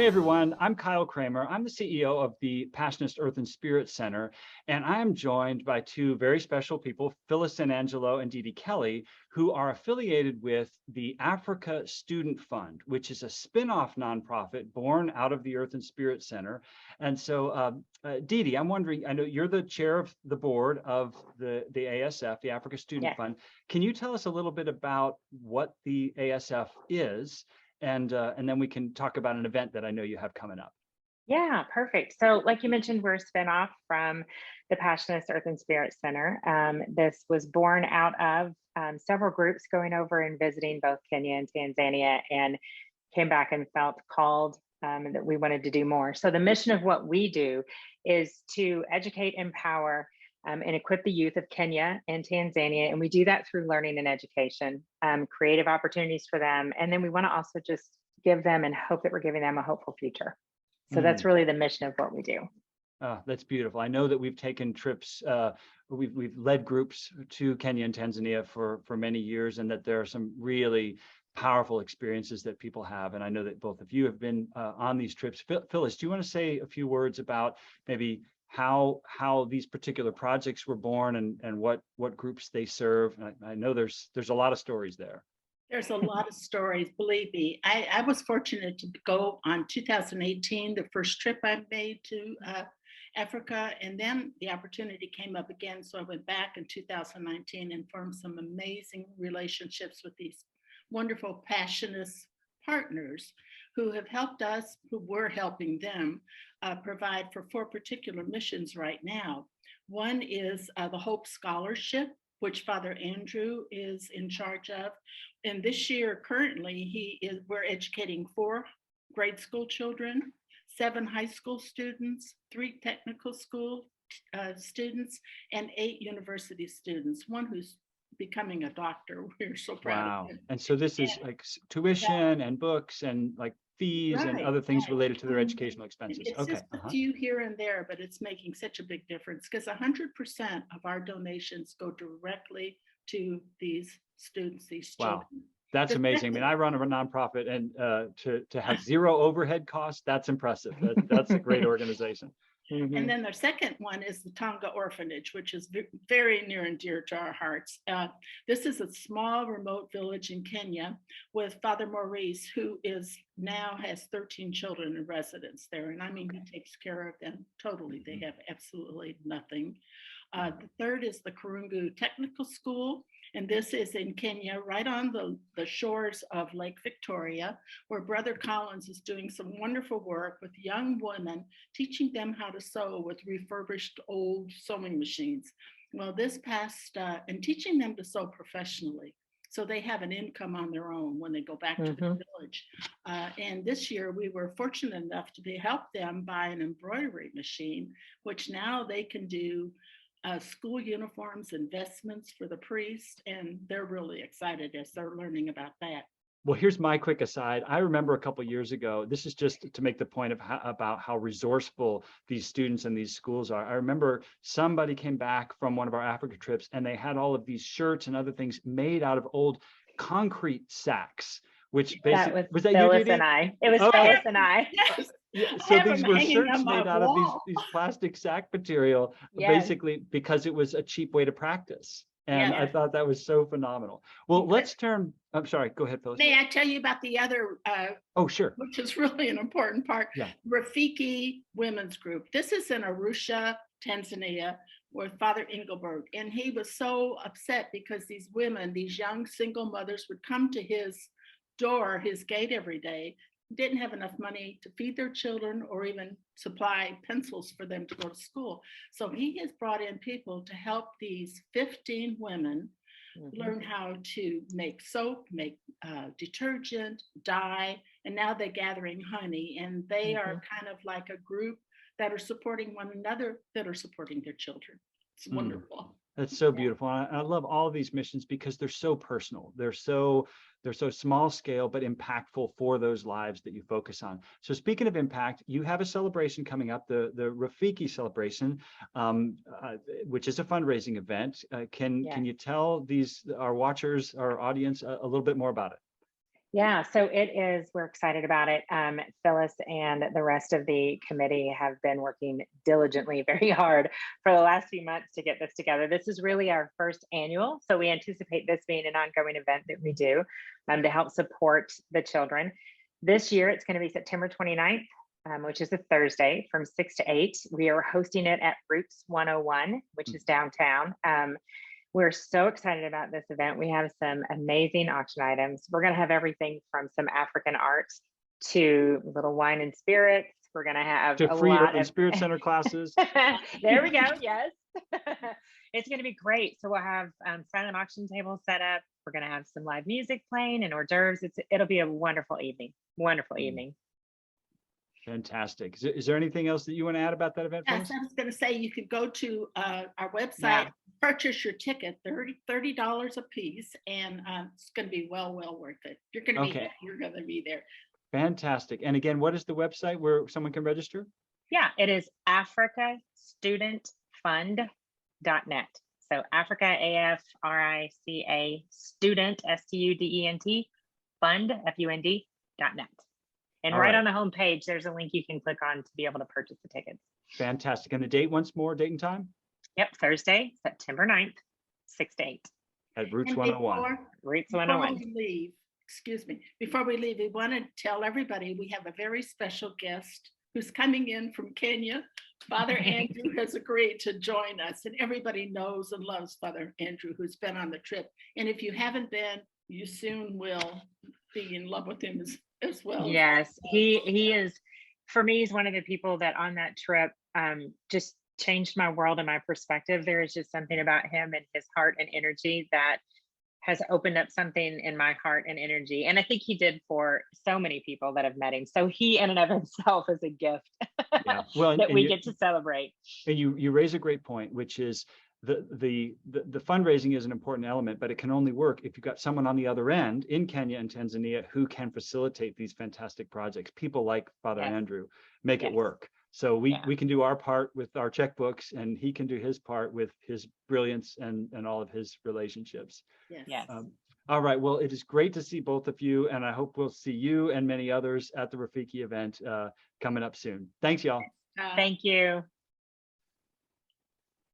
Hey everyone, I'm Kyle Kramer. I'm the CEO of the Passionist Earth and Spirit Center, and I am joined by two very special people, Phyllis San Angelo and Dee Dee Kelly, who are affiliated with the Africa Student Fund, which is a spin-off nonprofit born out of the Earth and Spirit Center. And so, Dee Dee, I'm wondering, I know you're the chair of the board of the ASF, the Africa Student Yes. Fund. Can you tell us a little bit about what the ASF is? And then we can talk about an event that I know you have coming up. Yeah, perfect. So, like you mentioned, we're a spinoff from the Passionist Earth and Spirit Center. This was born out of several groups going over and visiting both Kenya and Tanzania, and came back and felt called that we wanted to do more. So, the mission of what we do is to educate, empower, and equip the youth of Kenya and Tanzania. And we do that through learning and education, creative opportunities for them. And then we want to also just give them and hope that we're giving them a hopeful future. So that's really the mission of what we do. Oh, that's beautiful. I know that we've taken trips, we've led groups to Kenya and Tanzania for many years, and that there are some really powerful experiences that people have. And I know that both of you have been on these trips. Phyllis, do you want to say a few words about maybe how these particular projects were born and what groups they serve? I know there's a lot of stories there. There's a lot of stories, believe me. I was fortunate to go on 2018, the first trip I made to Africa, and then the opportunity came up again. So I went back in 2019 and formed some amazing relationships with these wonderful, passionate partners who have helped us, who were helping them provide for 4 particular missions right now. One is the Hope Scholarship, which Father Andrew is in charge of. And this year, currently, we're educating 4 grade school children, 7 high school students, 3 technical school students, and 8 university students, one who's becoming a doctor. We're so proud of him. And so this is like tuition and books and like fees and other things related to their educational expenses. It's just a few here and there, but it's making such a big difference because 100% of our donations go directly to these students, these children. Wow, that's amazing. I mean, I run a nonprofit, and to have 0 overhead costs, that's impressive. That's a great organization. And then the second one is the Tonga Orphanage, which is very near and dear to our hearts. This is a small remote village in Kenya with Father Maurice, who now has 13 children in residence there. And I mean, he takes care of them totally. They have absolutely nothing. The third is the Kurungu Technical School. And this is in Kenya, right on the shores of Lake Victoria, where Brother Collins is doing some wonderful work with young women, teaching them how to sew with refurbished old sewing machines. Well, this past, and teaching them to sew professionally, so they have an income on their own when they go back to the village. And this year, we were fortunate enough to help them buy an embroidery machine, which now they can do school uniforms, investments for the priest, and they're really excited as they're learning about that. Well, here's my quick aside. I remember a couple of years ago, this is just to make the point of about how resourceful these students and these schools are. I remember somebody came back from one of our Africa trips and they had all of these shirts and other things made out of old concrete sacks, which basically was that Phyllis and I. It was Phyllis and I. Yes. Yeah, so these were shirts made out of these plastic sack material, basically because it was a cheap way to practice. And I thought that was so phenomenal. Well, let's turn. I'm sorry. Go ahead, Phyllis. May I tell you about the other? Oh, sure. Which is really an important part. Yeah. Rafiki Women's Group. This is in Arusha, Tanzania, with Father Engelberg. And he was so upset because these women, these young single mothers, would come to his door, his gate every day, didn't have enough money to feed their children or even supply pencils for them to go to school. So he has brought in people to help these 15 women learn how to make soap, make detergent, dye, and now they're gathering honey. And they are kind of like a group that are supporting one another, that are supporting their children. It's wonderful. That's so beautiful. I love all of these missions because they're so personal. They're so small scale, but impactful for those lives that you focus on. So speaking of impact, you have a celebration coming up, the Rafiki celebration, which is a fundraising event. Can you tell our watchers, our audience, a little bit more about it? Yeah, so it is, we're excited about it. Phyllis and the rest of the committee have been working diligently, very hard for the last few months to get this together. This is really our first annual, so we anticipate this being an ongoing event that we do to help support the children. This year, it's going to be September 29th, which is a Thursday from 6 to 8. We are hosting it at Roots 101, which is downtown. We're so excited about this event. We have some amazing auction items. We're going to have everything from some African art to little wine and spirits. We're going to have To a free lot Urban of Spirit Center classes. there we go. Yes. It's going to be great. So we'll have silent auction tables set up. We're going to have some live music playing and hors d'oeuvres. It'll be a wonderful evening. Wonderful evening. Fantastic. Is there anything else that you want to add about that event? Yes, Phyllis? I was going to say you could go to our website, Yeah. purchase your ticket, $30 a piece, and it's going to be well worth it. You're going to be Okay. you're going to be there. Fantastic. And again, what is the website where someone can register? Yeah, it is africastudentfund.net. So Africa, AFRICA, student, STUDENT, fund, FUND.net. And All right right. on the home page, there's a link you can click on to be able to purchase the tickets. Fantastic. And the date once more, date and time? Yep, Thursday, September 9th, 6 to 8. At Roots And 101. Roots before 101. we leave, before we leave, we want to tell everybody we have a very special guest who's coming in from Kenya. Father Andrew has agreed to join us, and everybody knows and loves Father Andrew, who's been on the trip. And if you haven't been, you soon will be in love with him as well. Yes, he is, for me, he's one of the people that on that trip just changed my world and my perspective. There is just something about him and his heart and energy that has opened up something in my heart and energy. And I think he did for so many people that have met him. So he in and of himself is a gift Yeah. Well, that we get to celebrate. And you raise a great point, which is the fundraising is an important element, but it can only work if you've got someone on the other end in Kenya and Tanzania who can facilitate these fantastic projects. People like Father Yes. Andrew make it Yes. work. So we Yeah. we can do our part with our checkbooks, and he can do his part with his brilliance and all of his relationships. Yes. All right. Well, it is great to see both of you, and I hope we'll see you and many others at the Rafiki event coming up soon. Thanks, y'all. Thank you.